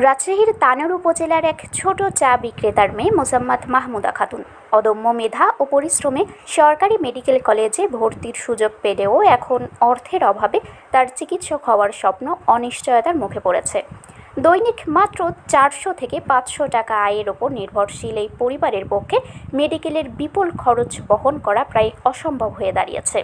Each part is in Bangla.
রাজশাহীর তানোর উপজেলার এক ছোট চা বিক্রেতার মেয়ে মোসাম্মদ মাহমুদা খাতুন অদম্য মেধা ও পরিশ্রমে সরকারি মেডিকেল কলেজে ভর্তির সুযোগ পেলেও এখন অর্থের অভাবে তার চিকিৎসক হওয়ার স্বপ্ন অনিশ্চয়তার মুখে পড়েছে। দৈনিক মাত্র 400 থেকে 500 টাকা আয়ের ওপর নির্ভরশীল এই পরিবারের পক্ষে মেডিকেলের বিপুল খরচ বহন করা প্রায় অসম্ভব হয়ে দাঁড়িয়েছে।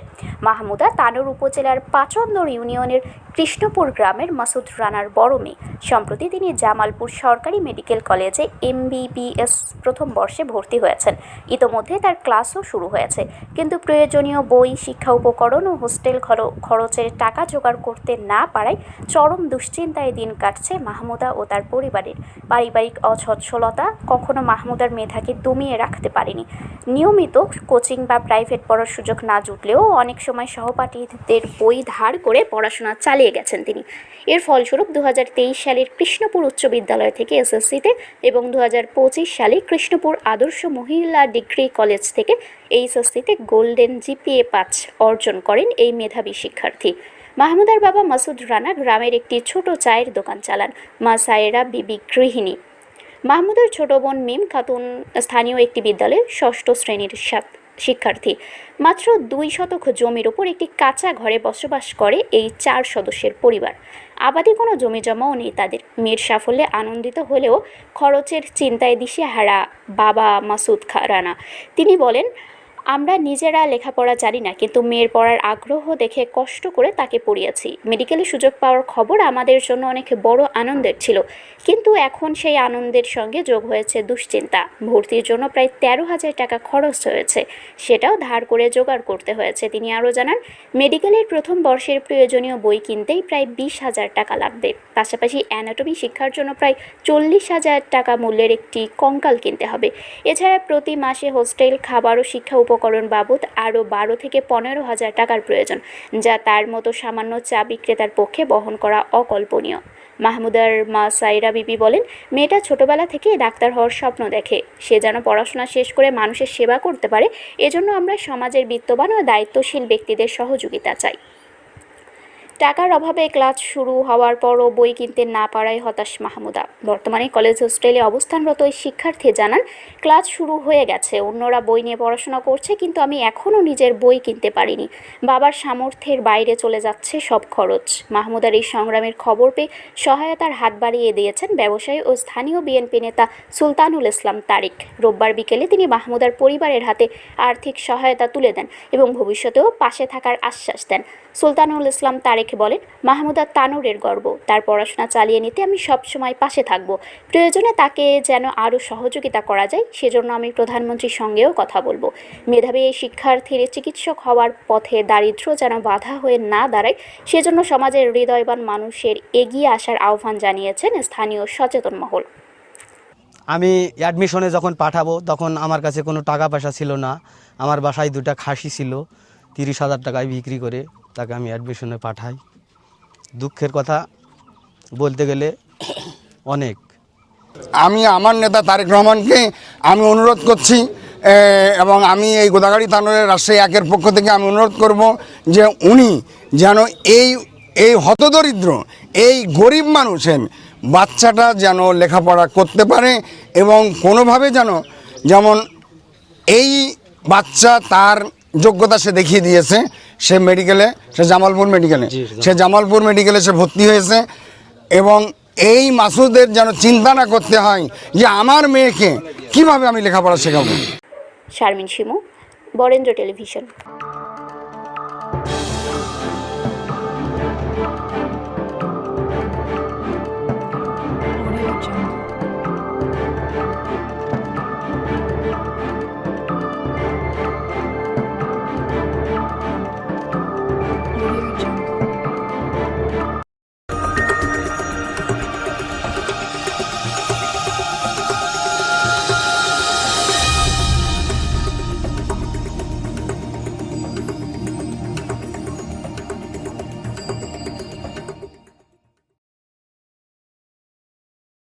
মাহমুদা তানোর উপজেলার পাচন্দর ইউনিয়নের কৃষ্ণপুর গ্রামের মাসুদ রানার বড় মেয়ে। সম্প্রতি তিনি জামালপুর সরকারি মেডিকেল কলেজে MBBS প্রথম বর্ষে ভর্তি হয়েছেন। ইতোমধ্যে তার ক্লাসও শুরু হয়েছে, কিন্তু প্রয়োজনীয় বই, শিক্ষা উপকরণ ও হোস্টেল খরচের টাকা জোগাড় করতে না পারায় চরম দুশ্চিন্তায় দিন কাটছে মাহমুদা ও তার পরিবারের। পারিবারিক অসচ্ছলতা কখনো মাহমুদার মেধাকে দমিয়ে রাখতে পারেনি। নিয়মিত কোচিং বা প্রাইভেট পড়ার সুযোগ না জুটলেও অনেক সময় সহপাঠীদের বই ধার করে পড়াশোনা চালিয়ে গেছেন তিনি। এর ফলস্বরূপ 2023 সালের কৃষ্ণপুর উচ্চ বিদ্যালয় থেকে SSCতে এবং 2025 সালে কৃষ্ণপুর আদর্শ মহিলা ডিগ্রি কলেজ থেকে HSCতে গোল্ডেন GPA 5 অর্জন করেন এই মেধাবী শিক্ষার্থী। মাহমুদার বাবা মাসুদ রানা গ্রামের একটি ছোট চায়ের দোকান চালান। মা সায়েরা বিবি গৃহিণী। মাহমুদের ছোট বোন মিম খাতুন স্থানীয় একটি বিদ্যালয়ে 6ষ্ঠ শ্রেণীর শিক্ষার্থী। মাত্র 2 শতক জমির উপর একটি কাঁচা ঘরে বসবাস করে এই 4 সদস্যের পরিবার। আবাদি কোনো জমি জমাও নেই তাদের। মেয়ের সাফল্যে আনন্দিত হলেও খরচের চিন্তায় দিশেহারা বাবা মাসুদ রানা। তিনি বলেন, আমরা নিজেরা লেখাপড়া জানি না, কিন্তু মেয়ের পড়ার আগ্রহ দেখে কষ্ট করে তাকে পড়িয়েছি। মেডিকেলে সুযোগ পাওয়ার খবর আমাদের জন্য অনেক বড় আনন্দের ছিল, কিন্তু এখন সেই আনন্দের সঙ্গে যোগ হয়েছে দুশ্চিন্তা। ভর্তির জন্য প্রায় 13,000 টাকা খরচ হয়েছে, সেটাও ধার করে জোগাড় করতে হয়েছে। তিনি আরও জানান, মেডিকেলের প্রথম বর্ষের প্রয়োজনীয় বই কিনতেই প্রায় 20,000 টাকা লাগবে। পাশাপাশি অ্যানাটমি শিক্ষার জন্য প্রায় 40,000 টাকা মূল্যের একটি কঙ্কাল কিনতে হবে। এছাড়া প্রতি মাসে হোস্টেল, খাবার ও শিক্ষা উপকরণ বাবদ আরও 12 থেকে 15,000 টাকার প্রয়োজন, যা তার মতো সামান্য চা বিক্রেতার পক্ষে বহন করা অকল্পনীয়। মাহমুদার মা সাইরা বিবি বলেন, মেয়েটা ছোটবেলা থেকে ডাক্তার হওয়ার স্বপ্ন দেখে। সে যেন পড়াশোনা শেষ করে মানুষের সেবা করতে পারে, এজন্য আমরা সমাজের বিত্তবান ও দায়িত্বশীল ব্যক্তিদের সহযোগিতা চাই। টাকার অভাবে ক্লাস শুরু হওয়ার পরও বই কিনতে না পারায় হতাশ মাহমুদা। বর্তমানে কলেজ হোস্টেলে অবস্থানরত ওই শিক্ষার্থী জানান, ক্লাস শুরু হয়ে গেছে, অন্যরা বই নিয়ে পড়াশোনা করছে, কিন্তু আমি এখনও নিজের বই কিনতে পারিনি। বাবার সামর্থ্যের বাইরে চলে যাচ্ছে সব খরচ। মাহমুদার এই সংগ্রামের খবর পেয়ে সহায়তার হাত বাড়িয়ে দিয়েছেন ব্যবসায়ী ও স্থানীয় বিএনপি নেতা সুলতানুল ইসলাম তারিক। রোববার বিকেলে তিনি মাহমুদার পরিবারের হাতে আর্থিক সহায়তা তুলে দেন এবং ভবিষ্যতেও পাশে থাকার আশ্বাস দেন। সুলতানুল ইসলাম তারেক বলেন, মাহমুদা তানোরের গর্ব। তার পড়াশোনা চালিয়ে নিতে আমি সবসময় পাশে থাকব। প্রয়োজনে তাকে যেন আরও সহযোগিতা করা যায়, সেজন্য আমি প্রধানমন্ত্রীর সঙ্গেও কথা বলবো। মেধাবী এই শিক্ষার্থীর চিকিৎসক হওয়ার পথে দারিদ্র্য যেন বাধা হয়ে না দাঁড়ায়, সেজন্য সমাজের হৃদয়বান মানুষের এগিয়ে আসার আহ্বান জানিয়েছেন স্থানীয় সচেতন মহল। আমি অ্যাডমিশনে যখন পাঠাবো তখন আমার কাছে কোনো টাকা পয়সা ছিল না। আমার বাসায় 2টা খাসি ছিল, 30,000 টাকায় বিক্রি করে তাকে আমি অ্যাডমিশনে পাঠাই। দুঃখের কথা বলতে গেলে অনেক। আমি আমার নেতা তারেক রহমানকে আমি অনুরোধ করছি, এবং আমি এই গোদাগাড়ি থানার রাজশাহী 1-এর পক্ষ থেকে আমি অনুরোধ করব যে উনি যেন এই হতদরিদ্র, এই গরিব মানুষের বাচ্চাটা যেন লেখাপড়া করতে পারে, এবং কোনোভাবে যেমন এই বাচ্চা তার যোগ্যতা সে দেখিয়ে দিয়েছে। সে মেডিকেলে, সে জামালপুর মেডিকেলে সে ভর্তি হয়েছে, এবং এই মাসুদের যেন চিন্তা না করতে হয় যে আমার মেয়েকে কিভাবে আমি লেখাপড়া শেখাবো। শারমিন শিমু, বরেন্দ্র টেলিভিশন।